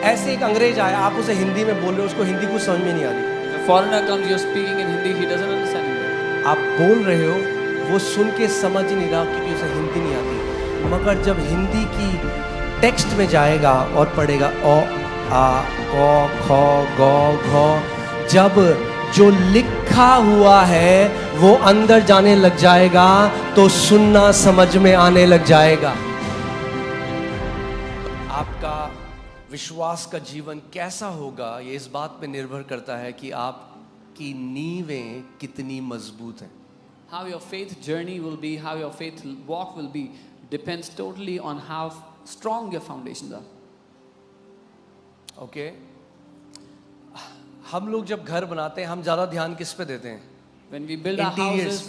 ऐसे एक अंग्रेज आया, आप उसे हिंदी में बोल रहे हो, उसको हिंदी कुछ समझ में नहीं आ रही, If a foreigner comes, you're speaking in Hindi, he doesn't understand Hindi. आप बोल रहे हो, वो सुन के समझ नहीं रहा क्योंकि उसे हिंदी नहीं आती। मगर जब हिंदी की टेक्स्ट में जाएगा और पढ़ेगा ओ आ क ख ग घ, जब जो लिखा हुआ है वो अंदर जाने लग जाएगा तो सुनना समझ में आने लग जाएगा। आपका विश्वास का जीवन कैसा होगा ये इस बात पे निर्भर करता है कि आपकी नींवें कितनी मजबूत हैं। How your faith journey will be, how your faith walk will be, depends totally on how strong your foundations are. Okay हम लोग जब घर बनाते हैं हम ज्यादा ध्यान किस पे देते हैं? When we build our Interiors. houses,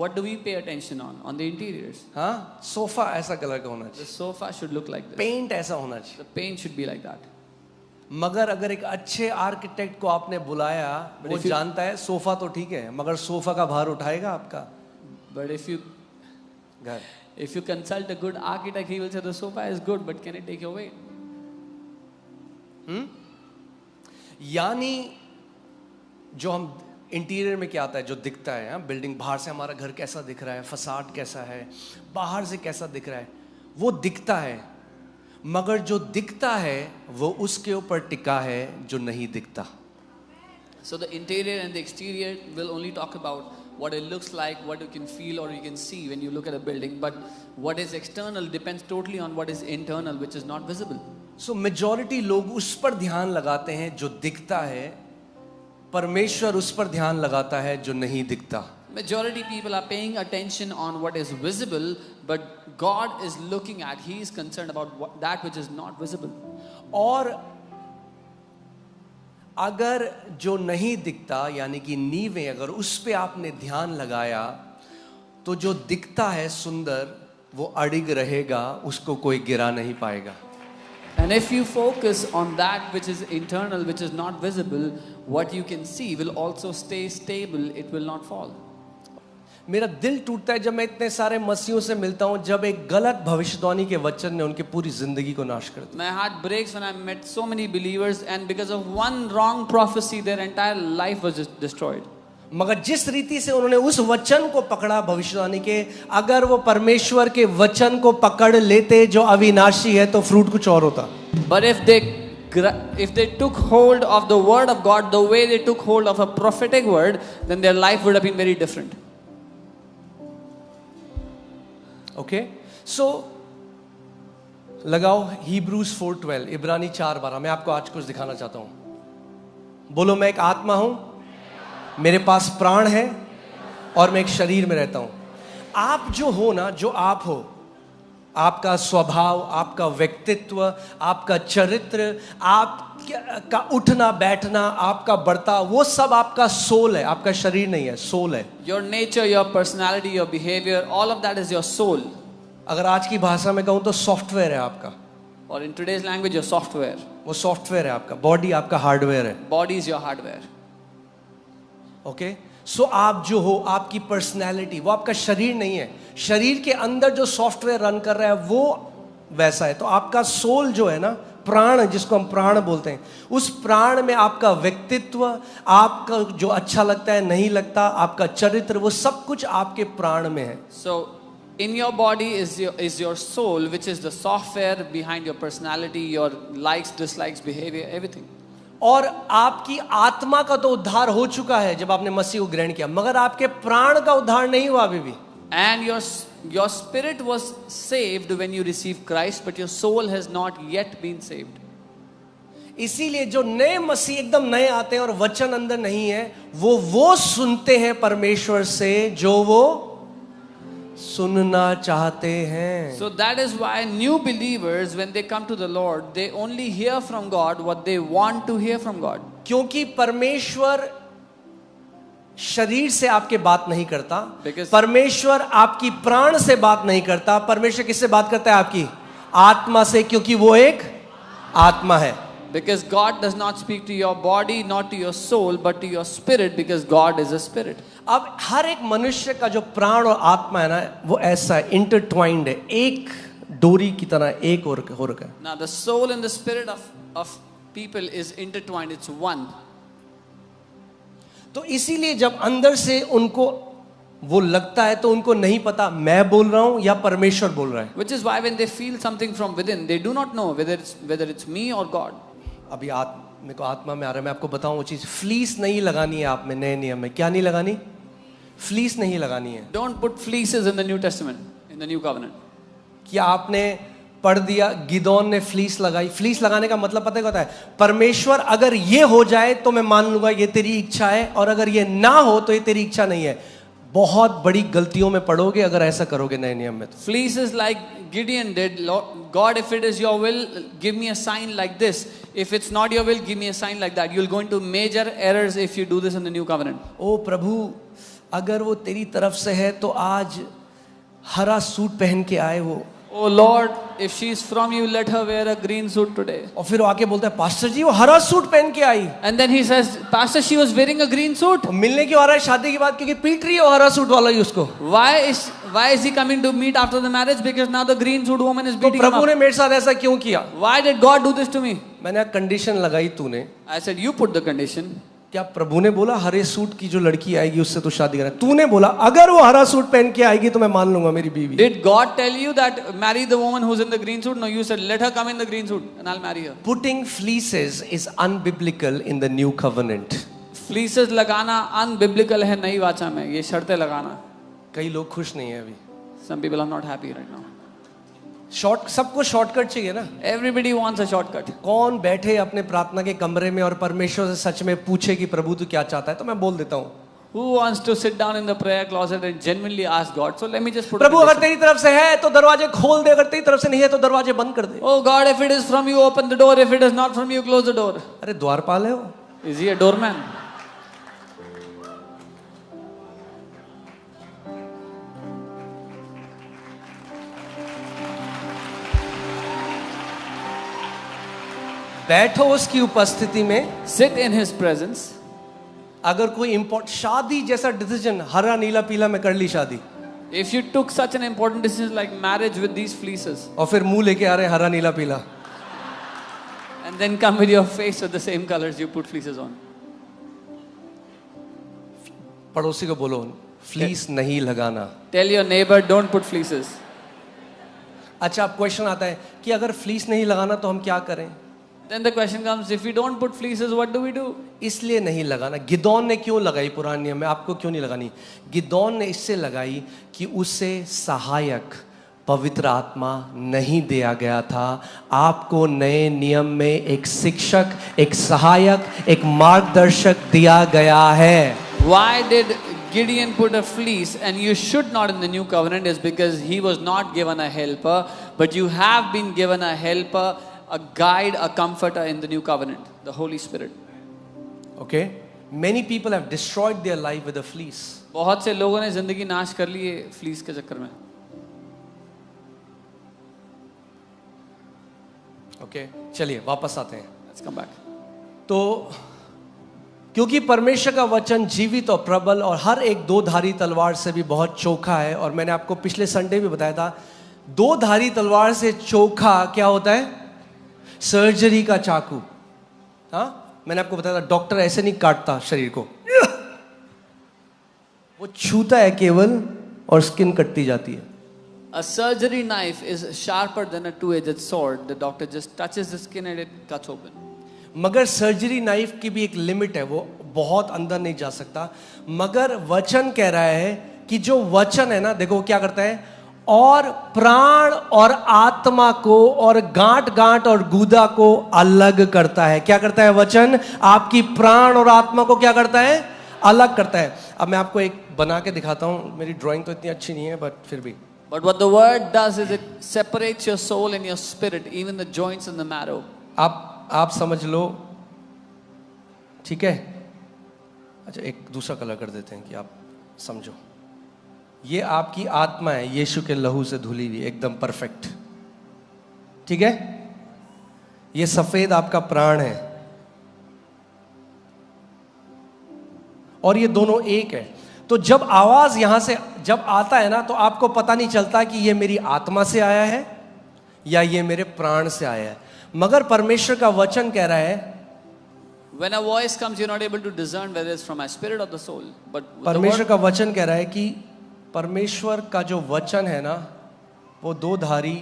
what do we pay attention on? On the interiors. हाँ, सोफा ऐसा कलर का होना The चाहिए, sofa should look like this. Paint ऐसा होना चाहिए। The paint should be like that. मगर अगर एक अच्छे आर्किटेक्ट को आपने बुलाया, वो if you- जानता है सोफा तो ठीक है मगर सोफा का भार उठाएगा आपका But घर। if you consult a good architect, he will say the sofa is good, but can it take your weight? यानी जो हम इंटीरियर में क्या आता है, जो दिखता है, हाँ, बिल्डिंग बाहर से हमारा घर कैसा दिख रहा है, फसाड कैसा है, बाहर से कैसा दिख रहा है, वो दिखता है। मगर जो दिखता है वो उसके ऊपर टिका है जो नहीं दिखता। So the interior and the exterior will only talk about what it looks like, what you can feel or you can see when you look at a building. But what is external depends totally on what is internal, which is not visible. So majority लोग उस पर ध्यान लगाते हैं जो दिखता है, परमेश्वर उस पर ध्यान लगाता है जो नहीं दिखता। Majority people are paying attention on what is visible, but God is looking at, He is concerned about that which is not visible. और अगर जो नहीं दिखता यानी कि नींवें, अगर उस पे आपने ध्यान लगाया तो जो दिखता है सुंदर वो अडिग रहेगा, उसको कोई गिरा नहीं पाएगा। And if you focus on that which is internal, which is not visible, what you can see will also stay stable, it will not fall. मेरा दिल टूटता है जब मैं इतने सारे मसीहों से मिलता हूं जब एक गलत भविष्यवाणी के वचन ने उनकी पूरी जिंदगी को नाश कर दिया। My heart breaks when I met so many believers and because of one wrong prophecy their entire life was just destroyed. मगर जिस रीति से उन्होंने उस वचन को पकड़ा भविष्यवाणी के, अगर वो परमेश्वर के वचन को पकड़ लेते जो अविनाशी है तो फ्रूट कुछ और होता। But if they took hold of the word of God the way they took hold of a prophetic word, then their life would have been very different. Okay so लगाओ Hebrews 4:12, इब्रानी 4:12। मैं आपको आज कुछ दिखाना चाहता हूं। बोलो, मैं एक आत्मा हूं, मेरे पास प्राण है और मैं एक शरीर में रहता हूं। आप जो हो ना, जो आप हो, आपका स्वभाव, आपका व्यक्तित्व, आपका चरित्र, आपका उठना बैठना, आपका बर्ताव, वो सब आपका सोल है, आपका शरीर नहीं है, सोल है। Your nature, your personality, your behavior, all of that is your soul. अगर आज की भाषा में कहूं तो सॉफ्टवेयर है आपका, Or in today's language, your software. वो सॉफ्टवेयर है आपका। बॉडी आपका हार्डवेयर है। Body is your hardware. Okay so आप जो हो, आपकी पर्सनैलिटी, वो आपका शरीर नहीं है। शरीर के अंदर जो सॉफ्टवेयर रन कर रहा है वो वैसा है। तो आपका सोल जो है ना, प्राण, जिसको हम प्राण बोलते हैं, उस प्राण में आपका व्यक्तित्व, आपका जो अच्छा लगता है नहीं लगता, आपका चरित्र, वो सब कुछ आपके प्राण में है। So in your body is your soul, which is the software behind your personality, your likes, dislikes, behavior, everything. और आपकी आत्मा का तो उद्धार हो चुका है जब आपने मसीह को ग्रहण किया, मगर आपके प्राण का उद्धार नहीं हुआ अभी भी। And your spirit was saved when you received Christ, but your soul has not yet been saved. इसीलिए जो नए मसीह एकदम नए आते हैं और वचन अंदर नहीं है, वो सुनते हैं परमेश्वर से जो वो सुनना चाहते हैं। So that is why new believers, when they come to the Lord, they only hear from God what they want to hear from God. क्योंकि परमेश्वर शरीर से आपके बात नहीं करता, Because- परमेश्वर आपकी प्राण से बात नहीं करता। परमेश्वर किससे बात करता है? आपकी आत्मा से, क्योंकि वो एक आत्मा है। Because God does not speak to your body, not to your soul, but to your spirit, because God is a spirit. अब हर एक मनुष्य का जो प्राण और आत्मा है ना, वो ऐसा है, इंटरट्वाइंड है, एक डोरी की तरह एक हो रखा है. Now the soul and the spirit of people is intertwined. It's one. तो इसीलिए जब अंदर से उनको वो लगता है तो उनको नहीं पता मैं बोल रहा हूं या परमेश्वर बोल रहा है. Which is why when they feel something from within, they do not know whether it's me or God. अभी मेरे को आत्मा में आ रहा है, मैं आपको बताऊं वो चीज. फ्लीस नहीं लगानी है आप में नए नियम में. क्या नहीं लगानी? फ्लीस नहीं लगानी है. Don't put fleeces in the New Testament, in the New Covenant. क्या आपने पढ़ दिया गिदोन ने फ्लीस लगाई? फ्लीस लगाने का मतलब पता है क्या होता है? परमेश्वर अगर ये हो जाए तो मैं मान लूंगा ये तेरी इच्छा है, और अगर ये ना हो तो ये तेरी इच्छा नहीं है. बहुत बड़ी गलतियों में पड़ोगे अगर ऐसा करोगे नए नियम में. तो Fleeces like Gideon did. God, if it is your will, give me a sign like this. If it's not your will, give me a sign like that. You'll go into major errors if you do this in the New Covenant. ओ प्रभु, अगर वो तेरी तरफ से है तो आज हरा suit पहन के आए वो. Oh Lord, if she is from you, let her wear a green suit today. और फिर वो आके बोलता है पास्टर जी वो हरा सूट पहन के आई. And then he says, Pastor, she was wearing a green suit. मिलने क्यों आ रहा है शादी के बाद? क्योंकि पीट रही है वो हरा सूट वाला ही उसको. Why is he coming to meet after the marriage? Because now the green suit woman is तो beating him प्रभु up. ने मेरे साथ ऐसा क्यों किया? Why did God do this to me? मैंने कंडीशन लगाई तूने. I said, you put the condition. क्या प्रभु ने बोला हरे सूट की जो लड़की आएगी उससे तो शादी करना? तूने बोला अगर वो हरा सूट पहन के आएगी तो मैं मान लूंगा मेरी बीवी. Did God tell you that marry the woman who's in the green suit? No, you said let her come in the green suit and I'll marry her. Putting fleeces is unbiblical in the new covenant. Fleeces लगाना unbiblical है नई वाचा में. ये शर्तें लगाना. कई लोग खुश नहीं है अभी. Some people are not happy right now. सबको शॉर्टकट चाहिए ना. Everybody wants a shortcut. कौन बैठे अपने प्रार्थना के कमरे में और परमेश्वर से सच में पूछे कि प्रभु तू क्या चाहता है? तो मैं बोल देता हूँ. Who wants to sit down in the prayer closet and genuinely ask God? So let me just put. प्रभु अगर तेरी तरफ से है तो दरवाजे खोल दे, अगर तेरी तरफ से नहीं है तो दरवाजे बंद कर दे. Oh God, if it is from you, open the door. If it is not from you, close the door. अरे द्वारपाल है वो. Is he a doorman? बैठो उसकी उपस्थिति में. Sit in his presence. अगर कोई शादी जैसा डिसीजन हरा नीला पीला में कर ली शादी. If you took such an important decision like marriage with these fleeces. और फिर मुंह लेके आ रहे हरा नीला पीला. And then come with your face with the same colors you put fleeces on. पड़ोसी को बोलो फ्लीस नहीं लगाना. Tell your neighbor don't put fleeces. अच्छा अब क्वेश्चन आता है कि अगर फ्लीस नहीं लगाना तो हम क्या करें? Then the question comes, if we don't put fleeces, what do we do? इसलिए नहीं लगाना. गिदोन ने क्यों लगाई पुराने नियम में? आपको क्यों नहीं लगानी? गिदोन ने इससे लगाई कि उसे सहायक पवित्र आत्मा नहीं दिया गया था. आपको नए नियम में एक शिक्षक, एक सहायक, एक मार्गदर्शक दिया गया है. Why did Gideon put a fleece and you should not in the new covenant? Is because he was not given a helper, but you have been given a helper, a guide, a comforter in the new covenant, the Holy Spirit. Okay? Many people have destroyed their life with a fleece. बहुत से लोगों ने जिंदगी नाश कर ली है fleece के चक्कर में. Okay? चलिए वापस आते हैं. Let's come back. तो क्योंकि परमेश्वर का वचन जीवित और प्रबल और हर एक दो धारी तलवार से भी बहुत चोखा है. और मैंने आपको पिछले संडे भी बताया था दो धारी तलवार से चोखा क्या होता है? सर्जरी का चाकू. हाँ, मैंने आपको बताया था डॉक्टर ऐसे नहीं काटता शरीर को, वो छूता है केवल और स्किन कटती जाती है. A surgery knife is sharper than a two-edged sword. The doctor just touches the skin and it cuts open. मगर सर्जरी नाइफ की भी एक लिमिट है, वो बहुत अंदर नहीं जा सकता. मगर वचन कह रहा है कि जो वचन है ना, देखो क्या करता है, और प्राण और आत्मा को और गांठ गांठ और गूदा को अलग करता है. क्या करता है वचन? आपकी प्राण और आत्मा को क्या करता है? अलग करता है. अब मैं आपको एक बना के दिखाता हूं. मेरी ड्राइंग तो इतनी अच्छी नहीं है बट फिर भी. But what the word does is it separates your soul and your spirit, even the joints and the marrow. आप समझ लो, ठीक है? अच्छा एक दूसरा कलर कर देते हैं कि आप समझो. ये आपकी आत्मा है, यीशु के लहू से धुली हुई, एकदम परफेक्ट. ठीक है? ये सफेद आपका प्राण है और ये दोनों एक है. तो जब आवाज यहां से जब आता है ना, तो आपको पता नहीं चलता कि ये मेरी आत्मा से आया है या ये मेरे प्राण से आया है। मगर परमेश्वर का वचन कह रहा है, When a voice comes, you're not able to discern whether it's from my spirit or the soul. But the परमेश्वर word, का वचन कह रहा है कि परमेश्वर का जो वचन है ना, वो दो धारी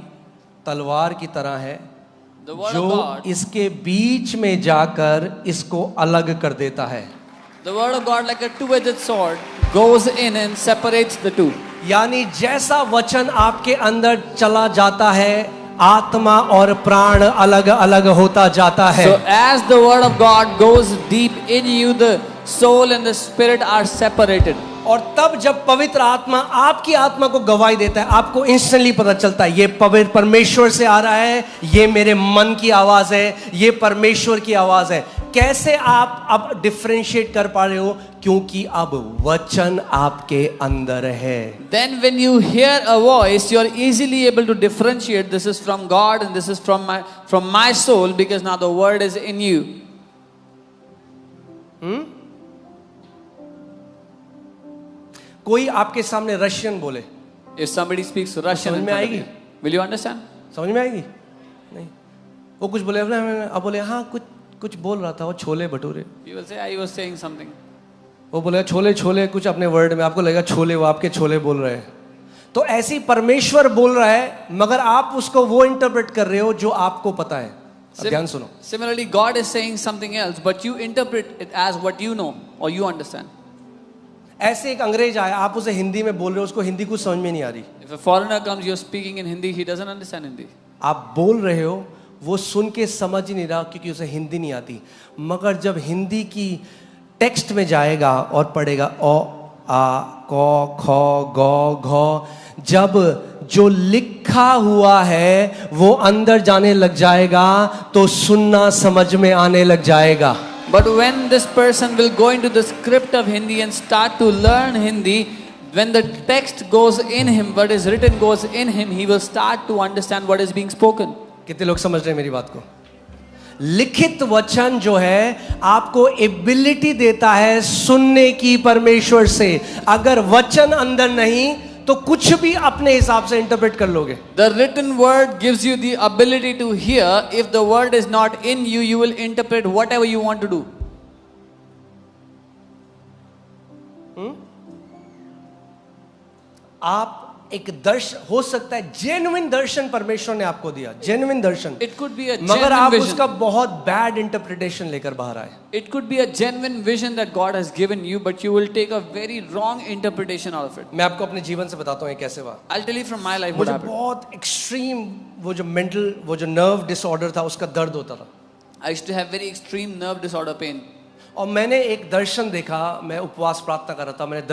तलवार की तरह है, the word जो of God, इसके बीच में जाकर इसको अलग कर देता है। the word of God, like a two-edged sword, goes in and separates the two. यानी जैसा वचन आपके अंदर चला जाता है, आत्मा और प्राण अलग अलग होता जाता है। So as the word of God goes deep in you, the soul and the spirit are separated. और तब जब पवित्र आत्मा आपकी आत्मा को गवाही देता है, आपको इंस्टेंटली पता चलता है ये पवित्र परमेश्वर से आ रहा है, ये मेरे मन की आवाज है, ये परमेश्वर की आवाज है। कैसे आप अब डिफरेंशिएट कर पा रहे हो? क्योंकि अब वचन आपके अंदर है। Then when you hear a voice, you are easily able to differentiate this is from God and this is from my soul, because now the word is in you. कोई आपके सामने रशियन बोले, If somebody speaks Russian, समझ in में front of आएगी? you, will you understand? समझ में आएगी? नहीं। वो कुछ बोले, अब बोले हाँ कुछ बोल रहा था, वो chole bhature, You will say, I was saying something. वो बोले छोले छोले कुछ अपने वर्ड में, आपको लगेगा छोले, वो आपके छोले बोल रहे हैं। तो ऐसी परमेश्वर बोल रहा है, मगर आप उसको वो इंटरप्रेट कर रहे हो जो आपको पता है। अब ध्यान सुनो। Similarly, God is saying something else, but you interpret it as what you know or you understand. ऐसे एक अंग्रेज आया, आप उसे हिंदी में बोल रहे हो, उसको हिंदी कुछ समझ में नहीं आ रही। If a foreigner comes, you're speaking in Hindi, he doesn't understand Hindi. आप बोल रहे हो, वो सुन के समझ ही नहीं रहा क्योंकि उसे हिंदी नहीं आती। मगर जब हिंदी की टेक्स्ट में जाएगा और पढ़ेगा ओ आ क ख ग घ, जब जो लिखा हुआ है वो अंदर जाने लग जाएगा तो सुनना समझ में आने लग जाएगा। But when this person will go into the script of Hindi and start to learn Hindi, when the text goes in him, what is written goes in him, he will start to understand what is being spoken. कितने लोग समझ रहे हैं मेरी बात को? लिखित वचन जो है आपको एबिलिटी देता है सुनने की परमेश्वर से। अगर वचन अंदर नहीं तो कुछ भी अपने हिसाब से इंटरप्रेट कर लोगे। The written word gives you the ability to hear. If the word is not in you, you will interpret whatever you want to do. आप एक दर्शन हो सकता है, जेन्युइन दर्शन परमेश्वर ने आपको दिया, genuine Darshan, It could be a मगर आप genuine उसका vision. बहुत बैड इंटरप्रिटेशन लेकर बाहर आए। It could be a genuine vision that God has given you, but you will take a very wrong interpretation out of it. मैं आपको अपने जीवन से बताता हूँ ये कैसे हुआ। I'll tell you from my life what मुझे happened. बहुत एक्सट्रीम वो जो मेंटल वो जो नर्व डिसऑर्डर था उसका दर्द होता था, I used to have very extreme nerve disorder pain. और मैंने एक दर्शन देखा, मैं उपवास प्रार्थना कर रहा था, मैंने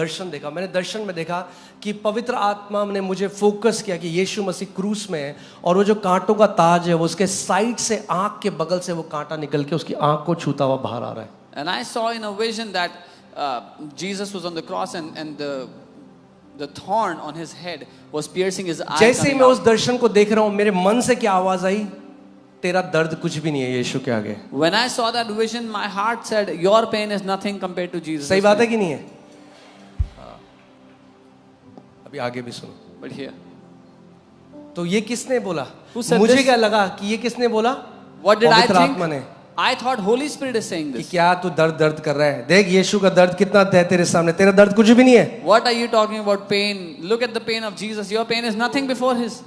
दर्शन में देखा कि पवित्र आत्मा ने मुझे फोकस किया कि यीशु मसीह क्रूस में है और वो जो कांटों का ताज है वो उसके साइड से आंख के बगल से वो कांटा निकल के उसकी आंख को छूता हुआ बाहर आ रहा है। And I saw in a vision that Jesus was on the cross and the thorn on his head was piercing his eye. जैसे ही coming मैं out. उस दर्शन को देख रहा हूँ, मेरे मन से क्या आवाज आई? तेरा दर्द कुछ भी नहीं है यीशु के आगे। When I saw that vision, my heart said, "Your pain is nothing compared to Jesus." सही बात है कि नहीं है? हाँ। अभी आगे भी सुनो। But here, तो ये किसने बोला? Who said मुझे this? क्या लगा कि ये किसने बोला? what did I पवित्र आत्मा ने। think? I thought Holy Spirit is saying कि this. क्या तू दर्द कर रहा है? देख यीशु का दर्द कितना है तेरे सामने, तेरा दर्द कुछ भी नहीं है। What are you talking about pain? Look at the pain of Jesus. Your pain is nothing before his.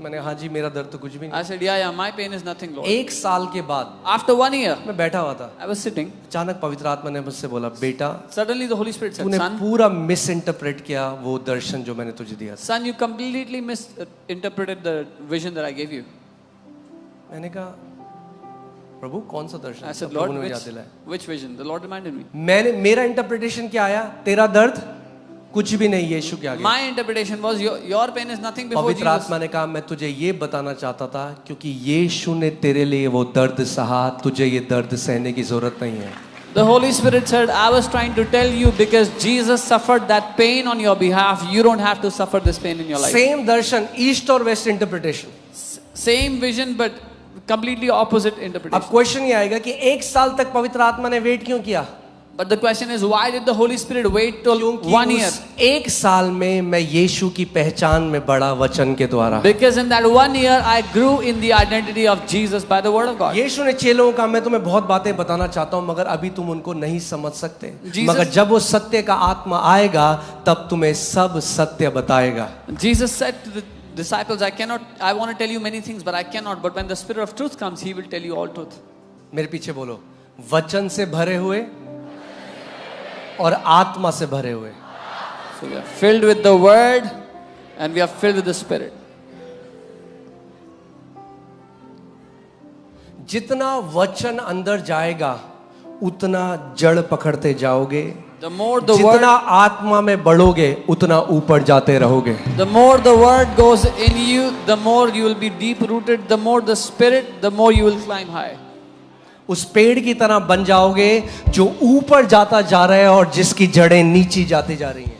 मैंने हाँ जी मेरा दर्द तो कुछ भी नहीं। I said, yeah, my pain is nothing, Lord. एक साल के बाद After 1 year, मैं बैठा हुआ था, I was sitting. अचानक पवित्र आत्मा ने मुझसे बोला, बेटा Suddenly the Holy Spirit said, तूने son, पूरा मिस इंटरप्रेट किया वो दर्शन जो मैंने तुझे दिया था। son, you completely misinterpreted the vision that I gave you. मैंने कहा प्रभु कौन सा दर्शन? I said, तब Lord, प्रभु ने मुझे याद दिलाया। which vision? The Lord reminded me. मेरा इंटरप्रिटेशन क्या आया? तेरा दर्द कुछ भी नहीं यीशु के आगे। My interpretation was your pain is nothing before पवित्र Jesus. आत्मा ने कहा मैं तुझे ये बताना चाहता था क्योंकि यीशु ने तेरे लिए वो दर्द सहा, तुझे ये दर्द सहने की जरूरत नहीं है। The Holy Spirit said, I was trying to tell you because Jesus suffered that pain on your behalf. You don't have to suffer this pain in your life. Same दर्शन, ईस्ट और west interpretation. Same vision but completely opposite अब interpretation. Question ये आएगा कि एक साल तक पवित्र आत्मा ने वेट क्यों किया? But the question is, why did the Holy Spirit wait till 1 year? एक साल में मैं यीशु की पहचान में बढ़ा वचन के द्वारा. Because in that 1 year I grew in the identity of Jesus by the word of God. यीशु ने चेलों का, मैं तुम्हें बहुत बातें बताना चाहता हूं मगर अभी तुम उनको नहीं समझ सकते. मगर जब वो सत्य का आत्मा आएगा तब तुम्हें सब सत्य बताएगा. Jesus said to the disciples, I want to tell you many things but I cannot, but when the Spirit of truth comes he will tell you all truth. मेरे पीछे बोलो, वचन से भरे हुए और आत्मा से भरे हुए. So we are filled with the word and we are filled with the Spirit. जितना वचन अंदर जाएगा उतना जड़ पकड़ते जाओगे. The more the जितना आत्मा में बढ़ोगे उतना ऊपर जाते रहोगे. The more the word goes in you, the more you will be deep rooted. The more the Spirit, the more you will climb high. उस पेड़ की तरह बन जाओगे जो ऊपर जाता जा रहा है और जिसकी जड़ें नीचे जाती जा रही हैं.